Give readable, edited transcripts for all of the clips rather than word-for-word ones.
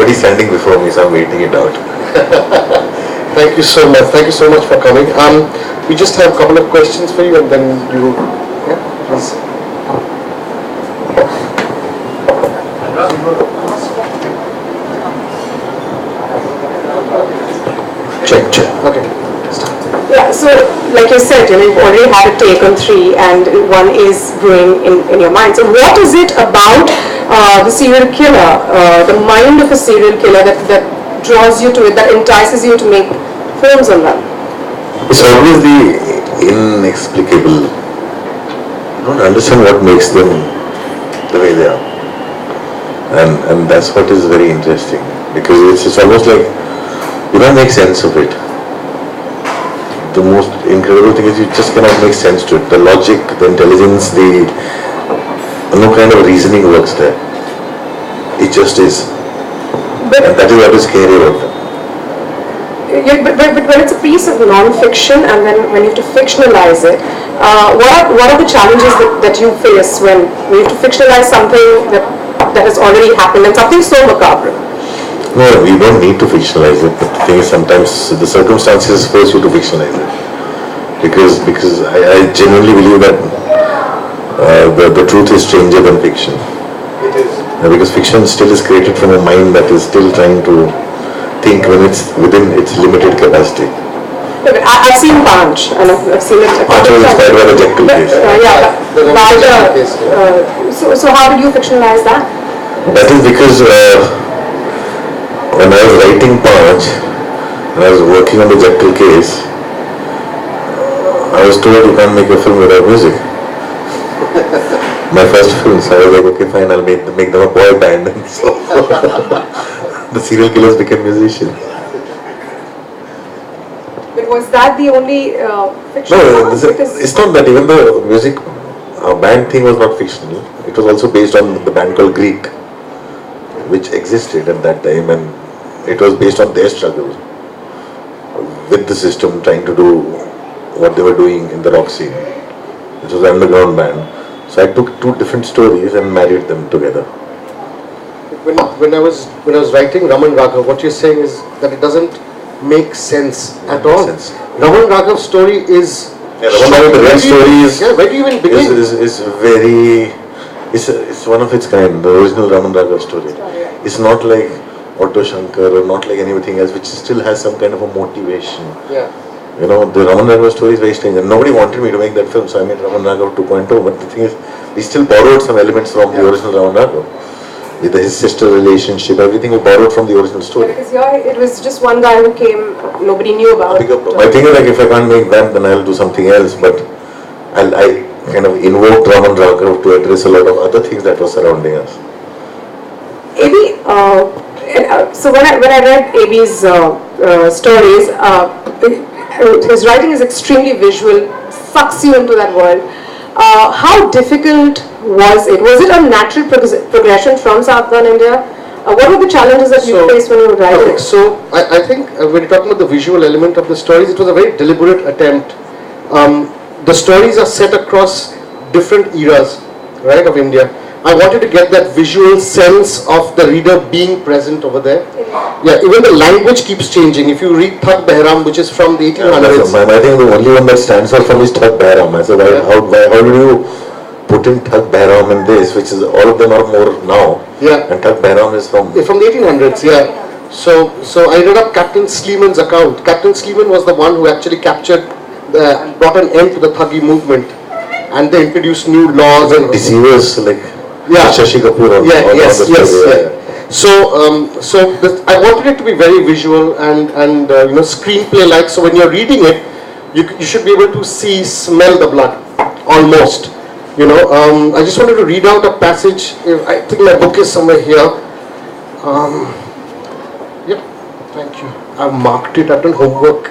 somebody standing before me, so I'm waiting it out. Thank you so much. Thank you so much for coming. We just have a couple of questions for you, and then you, yeah, please. Check. Okay. Yeah, so like you said, you've already had a take on 3 and one is brewing in your mind. So what is it about the serial killer, the mind of a serial killer that draws you to it, that entices you to make films on that? It's always the inexplicable. You don't understand what makes them the way they are. And that's what is very interesting, because it's almost like you don't make sense of it. The most incredible thing is you just cannot make sense to it. The logic, the intelligence, no kind of reasoning works there. It just is. And that is what is scary about them. Yeah, but when it's a piece of non-fiction and then when you have to fictionalize it, what are the challenges that you face when you have to fictionalize something that has already happened and something so macabre? No, you don't need to fictionalize it. But the thing is, sometimes the circumstances force you to fictionalize it. Because I genuinely believe that the truth is stranger than fiction. It is. Because fiction still is created from a mind that is still trying to think when it's within its limited capacity. Yeah, but I've seen Panch, and I've seen it. Panch was inspired by the Jekyll case. So how did you fictionalize that? That is because when I was writing Panch, when I was working on the Jekyll case, I was told you can't make a film without music. My first film, so I was like, okay, fine, I'll make them a boy band. And so the serial killers became musicians. But was that the only fiction? No, it's not that. Even the music band thing was not fictional. It was also based on the band called Greek, which existed at that time, and it was based on their struggle with the system, trying to do what they were doing in the rock scene. It was an underground band. So I took 2 different stories and married them together. When I was writing Raman Raghav, what you're saying is that it doesn't make sense at all. Raman Raghav's story is. Yeah, Raman Raghav, the real story is. Yeah, where do you even begin? Is very. It's one of its kind. The original Raman Raghav story. It's not like Otto Shankar or not like anything else, which still has some kind of a motivation. Yeah. You know, the Raman Raghav story is very strange, and nobody wanted me to make that film, so I made Raman Raghav 2.0. But the thing is, we still borrowed some elements from the original Raman Raghav. With his sister relationship, everything we borrowed from the original story. Yeah, because it was just one guy who came, nobody knew about. My thing is, like, if I can't make that, then I'll do something else. But I kind of invoked Raman Raghav to address a lot of other things that were surrounding us. AB, so when I read AB's stories, his writing is extremely visual, sucks you into that world. How difficult was it? Was it a natural progression from Southern India? What were the challenges that you faced when you were writing? Okay, so I think when you're talking about the visual element of the stories, it was a very deliberate attempt. The stories are set across different eras, right, of India. I wanted to get that visual sense of the reader being present over there. Yeah, even the language keeps changing. If you read Thak Behram, which is from the 1800s. I think the only one that stands out for me is Thak Behram. I said, how did you put in Thak Behram in this, which is, all of them are more now. Yeah. And Thak Behram is from the 1800s, yeah. So I read up Captain Sleeman's account. Captain Sleeman was the one who actually brought an end to the Thuggy movement. And they introduced new laws. And deceivers, like Shashi Kapoor. Yes. So I wanted it to be very visual and screenplay-like. So when you're reading it, you should be able to smell the blood, almost. I just wanted to read out a passage. I think my book is somewhere here. Thank you. I've marked it. I've done homework.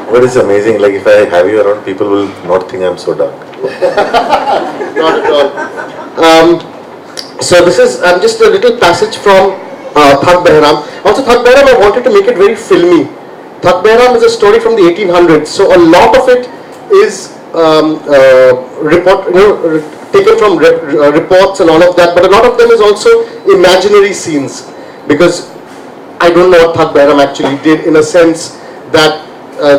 What is amazing, like if I have you around, people will not think I'm so dark. Not at all. So this is just a little passage from Thak Behram. Also, Thak Behram, I wanted to make it very filmy. Thak Behram is a story from the 1800s. So a lot of it is taken from reports and all of that, but a lot of them is also imaginary scenes. because I don't know what Thak Behram actually did, in a sense that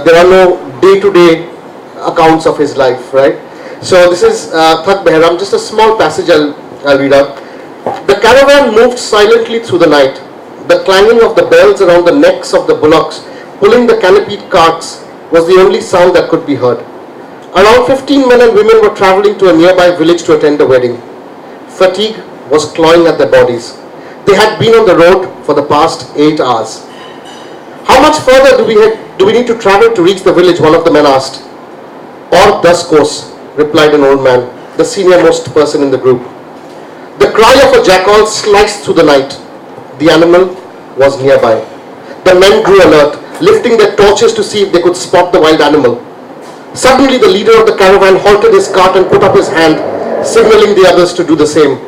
there are no day-to-day accounts of his life, right? So this is Thak Behram, just a small passage I'll read out. The caravan moved silently through the night. The clanging of the bells around the necks of the bullocks pulling the canopied carts was the only sound that could be heard. Around 15 men and women were travelling to a nearby village to attend a wedding. Fatigue was clawing at their bodies. They had been on the road for the past 8 hours. How much further do we need to travel to reach the village? One of the men asked. Or 10 kos, replied an old man, the senior-most person in the group. The cry of a jackal sliced through the night. The animal was nearby. The men grew alert, lifting their torches to see if they could spot the wild animal. Suddenly the leader of the caravan halted his cart and put up his hand, signaling the others to do the same.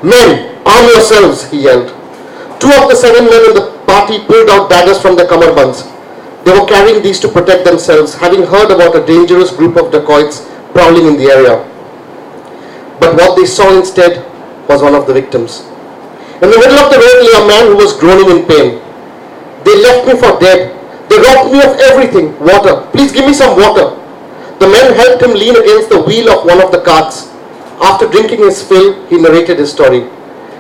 Men, arm yourselves, he yelled. 2 of the 7 men in the party pulled out daggers from their kamarbands. They were carrying these to protect themselves, having heard about a dangerous group of dacoits prowling in the area. But what they saw instead was one of the victims. In the middle of the road lay a man who was groaning in pain. They left me for dead. They robbed me of everything. Water. Please give me some water. The men helped him lean against the wheel of one of the carts. After drinking his fill, he narrated his story.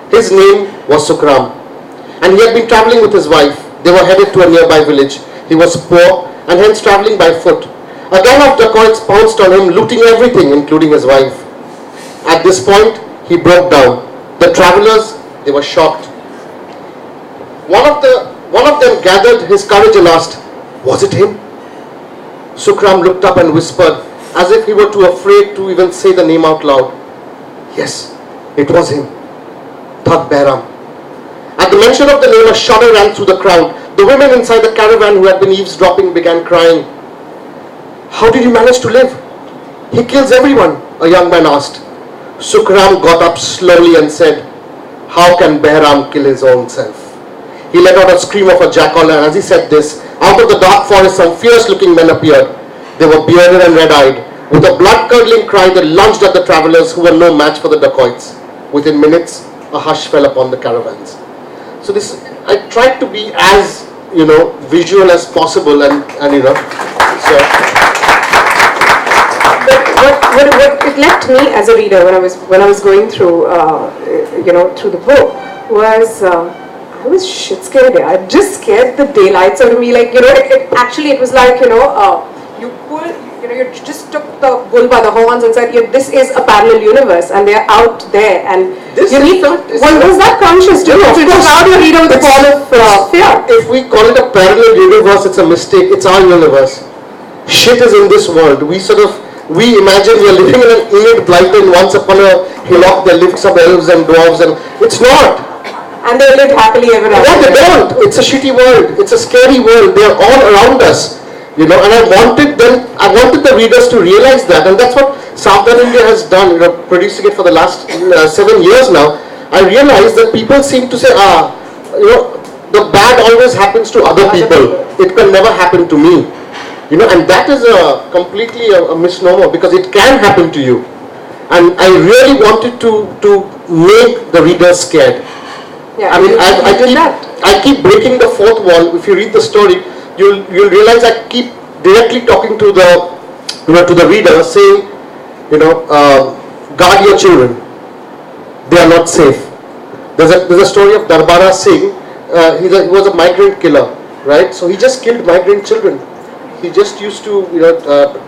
His name was Sukram, and he had been travelling with his wife. They were headed to a nearby village. He was poor and hence travelling by foot. A gang of dacoits pounced on him, looting everything, including his wife. At this point, he broke down. The travellers, they were shocked. One of them gathered his courage and asked, was it him? Sukram looked up and whispered, as if he were too afraid to even say the name out loud. Yes, it was him. Thak Behram. At the mention of the name, a shudder ran through the crowd. The women inside the caravan who had been eavesdropping began crying. How did you manage to live? He kills everyone, a young man asked. Sukram got up slowly and said, how can Behram kill his own self? He let out a scream of a jackal, and as he said this, out of the dark forest some fierce-looking men appeared. They were bearded and red-eyed. With a blood-curdling cry, they lunged at the travellers who were no match for the dacoits. Within minutes, a hush fell upon the caravans. So this, I tried to be as, visual as possible, and so. But what it left me as a reader when I was going through, through the book was. I was shit scared. I just scared the daylights out of me. Like, it was like, you just took the bull by the horns and said, this is a parallel universe and they're out there. And this you need, was that conscious too? Yeah, to allow your reader with the fall of fear. If we call it a parallel universe, it's a mistake. It's our universe. Shit is in this world. We imagine we are living in an Enid Blyton, once upon a hillock there lived some elves and dwarves, and it's not. And they lived happily ever after. No, they don't. It's a shitty world. It's a scary world. They're all around us. And I wanted the readers to realize that, and that's what Southern India has done, producing it for the last 7 years now. I realized that people seem to say, the bad always happens to other people. It can never happen to me. And that is completely a misnomer, because it can happen to you. And I really wanted to make the readers scared. Yeah, I mean, I keep breaking the fourth wall. If you read the story, you'll realize I keep directly talking to the reader, saying, guard your children. They are not safe. There's a story of Darbara Singh. He was a migrant killer, right? So he just killed migrant children. He just used to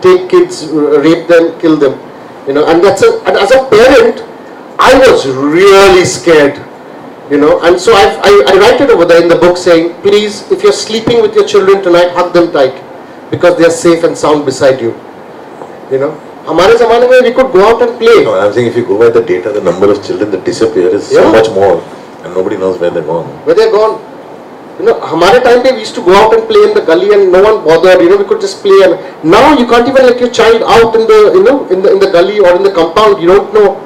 take kids, rape them, kill them. And as a parent, I was really scared. And so I write it over there in the book saying, please, if you're sleeping with your children tonight, hug them tight, because they are safe and sound beside you. Hamare zamane mein we could go out and play. No, I'm saying if you go by the data, the number of children that disappear is so much more, and nobody knows where they're gone. Where they're gone. Hamare time we used to go out and play in the gully and no one bothered. We could just play. And now you can't even let your child out in the in the gully or in the compound. You don't know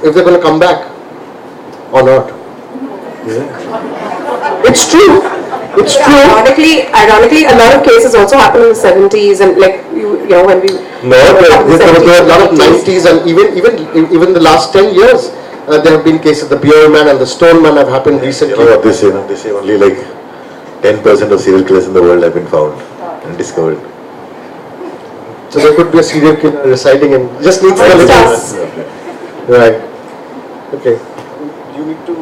if they're going to come back or not. Yeah. It's true. It's true. Ironically, a lot of cases also happened in the 70s and when we. No, there were a lot of 90s and even the last 10 years. There have been cases, the Beer Man and the Stone Man have happened recently. You know what they say? They say only like 10% of serial killers in the world have been found and discovered. So there could be a serial killer residing in, just needs But it's skeletons. us. Right. Okay. You need to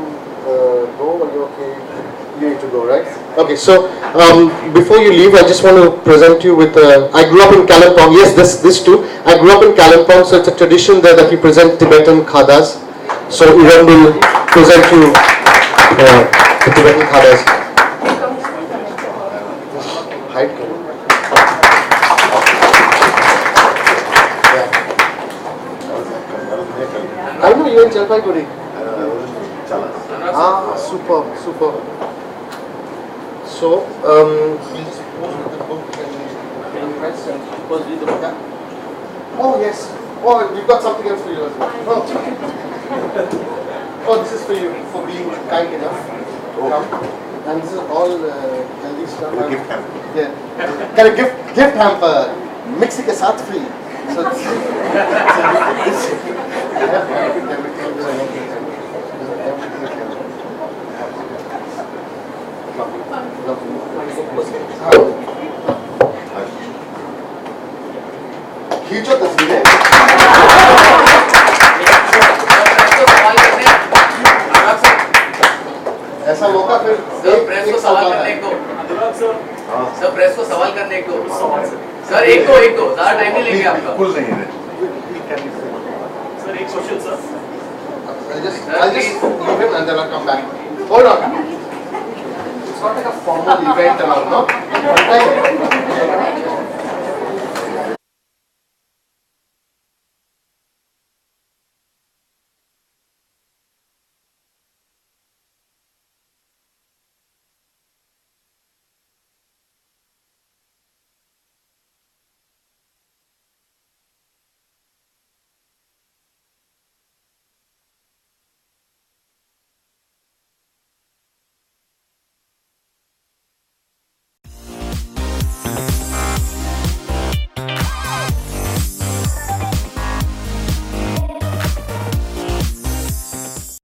go, or you okay? You need to go, right? Okay, so before you leave, I just want to present you with, I grew up in Kalimpong. Yes, this too. I grew up in Kalimpong, so it's a tradition there that we present Tibetan khadas. So Iran will present you the Tibetan khadas. Hide. I know you in Jalpaiguri. Ah, super, super. So, we'll just post the book and press and post the book. Oh yes. Oh, we've got something else for you as well. Oh, this is for you for being kind enough. Come. And this is all healthy stuff. Gift hamper. Yeah. Can a gift hamper? Mixi ke saath free. So खींचो तस्वीरें ऐसा मौका फिर press को सवाल करने को sir press को सवाल करने को सर एक को ज़्यादा टाइम नहीं लेंगे आपका बिल्कुल नहीं है सर एक question sir I'll just leave him and then I'll come back. Hold on. It's not like a formal event and all, no?